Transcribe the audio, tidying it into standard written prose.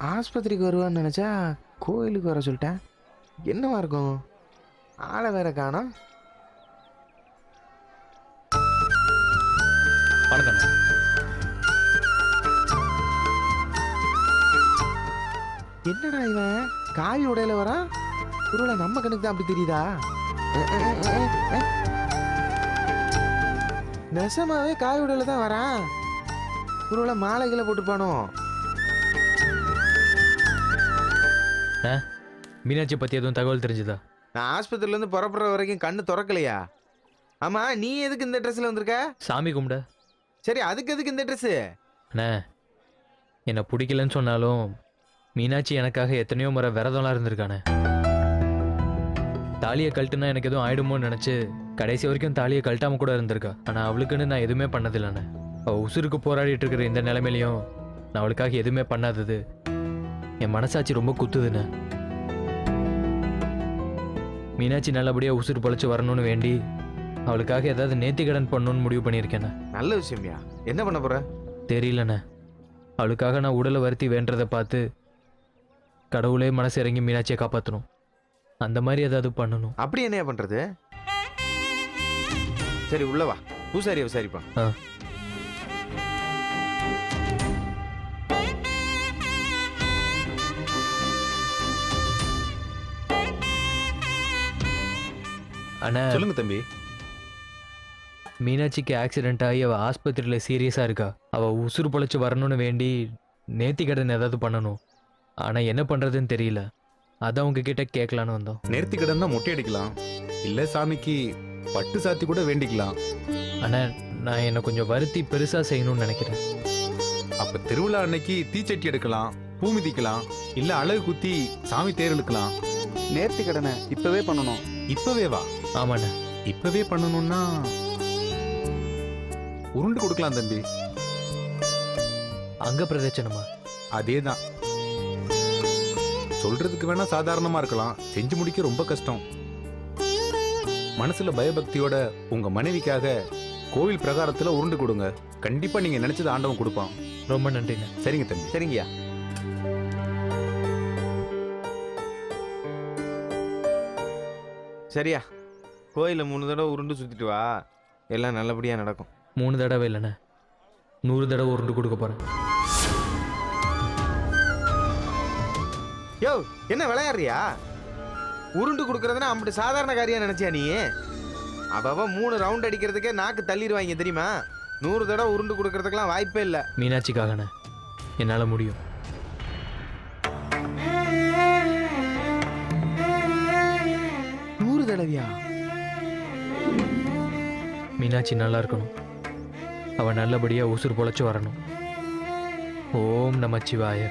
ஆஸ்பத்திரிக்கு வருவான்னு நினச்சா கோயிலுக்கு வர சொல்லிட்டேன். என்னவா இருக்கும்? ஆளை வேற காணோம். வணக்கண்ணே. என்னடா இவன் காய் உடையில வரான்? ஒருவேளை நம்ம கணக்கு தான் அப்படி தெரியுதா? நெசமாவே காய் உடையில தான் வரான். ஒருவேளை மாலைகளை போட்டுப்பானோ? மீனாட்சி பத்தி எதுவும் தகவல் தெரிஞ்சுதா? நான் ஆஸ்பத்திரியில இருந்து புறப்படுற வரைக்கும் கண்ணு திறக்கலையா? ஆமா, நீ எதுக்கு இந்த ட்ரெஸ்ல வந்திருக்க? சாமி கும்பிட. சரி, அதுக்கு எதுக்கு இந்த ட்ரெஸ்? அண்ணே, என்னை பிடிக்கலன்னு சொன்னாலும் மீனாட்சி எனக்காக எத்தனையோ முறை விரதம்லாம் இருந்திருக்கானே. தாலியை கழட்டுனா எனக்கு எதுவும் ஆயிடுமோன்னு நினச்சி கடைசி வரைக்கும் தாலியை கழட்டாம கூட இருந்திருக்கா. ஆனால் அவளுக்குன்னு நான் எதுவுமே பண்ணதில்லைண்ணே. அவள் உசுருக்கு போராடிட்டு இருக்கிற இந்த நிலைமையிலையும் நான் அவளுக்காக எதுவுமே பண்ணாதது என் மனசாட்சி ரொம்ப குத்துதுண்ணே. மீனாட்சி நல்லபடியாக உசுறு பொழைச்சி வரணும்னு வேண்டி அவளுக்காக ஏதாவது நேர்த்தி கடன் பண்ணணும்னு முடிவு பண்ணியிருக்கேண்ணே. நல்ல விஷயம்யா. என்ன பண்ண போற? தெரியலண்ணே. அவளுக்காக நான் உடலை வருத்தி வேண்டதை பார்த்து கடவுளே மனசு இறங்கி மீனாட்சியை காப்பாற்றணும். அந்த மாதிரி ஏதாவது பண்ணணும். அப்படி என்னையா பண்றது? சரி, உள்ள வா, பூசாரியை விசாரிப்பான். அண்ணா, சொல்லுங்க தம்பி. மீனாட்சிக்கு ஆக்சிடென்ட் ஆகி அவள் ஆஸ்பத்திரியில் சீரியஸாக இருக்கா. அவள் உசுறு பொழைச்சி வரணும்னு வேண்டி நேர்த்தி கடன் ஏதாவது பண்ணணும். ஆனால் என்ன பண்ணுறதுன்னு தெரியல. அதான் உங்ககிட்ட கேட்கலான்னு வந்தோம். நேர்த்தி கடன் தான் மொட்டை அடிக்கலாம், இல்லை சாமிக்கு பட்டு சாத்தி கூட வேண்டிக்கலாம். ஆனால் நான் என்னை கொஞ்சம் வருத்தி பெருசாக செய்யணும்னு நினைக்கிறேன். அப்ப திருவிழா அன்னைக்கு தீச்சட்டி எடுக்கலாம், பூ மிதிக்கலாம், இல்ல அழகு குத்தி சாமி தேர் இழுக்கலாம். நேர்த்தி கடனை இப்பவே பண்ணணும். இப்பவே வா. ஆமாண்ணே. இப்பவே பண்ணணும்னா உருண்டு கொடுக்கலாம் தம்பி. அங்க பிரதட்சணமா? அதேதான். சொல்றதுக்கு வேணா சாதாரணமா இருக்கலாம், செஞ்சு முடிக்க ரொம்ப கஷ்டம். மனசுல பயபக்தியோட உங்க மனைவிக்காக கோவில் பிரகாரத்துல உருண்டு கொடுங்க. கண்டிப்பா நீங்க நினைச்சது ஆண்டவன் கொடுப்பான். ரொம்ப நன்றிண்ணே. சரிங்க தம்பி. சரிங்கய்யா. சரியா, கோயில 3 தடவை உருண்டு சுத்திட்டு வா, எல்லாம் நல்லபடியா நடக்கும். 3 தடவை இல்லைண்ணே, 100 தடவை உருண்டு கொடுக்க போறேன். யோ, என்ன விளையாடுறியா? உருண்டு கொடுக்கறதுனா அப்படி சாதாரண காரியம் நினைச்சியா நீ? அவ 3 ரவுண்ட் அடிக்கிறதுக்கே நாக்கு தள்ளிடுவாங்க தெரியுமா? 100 தடவை உருண்டு கொடுக்கறதுக்கெல்லாம் வாய்ப்பே இல்லை. மீனாட்சிக்காகண்ணே, என்னால முடியும். தடவையா? மீனாட்சி நல்லா இருக்கணும், அவன் நல்லபடியா உசுறு பொழைச்சு வரணும். ஓம் நமச்சிவாய.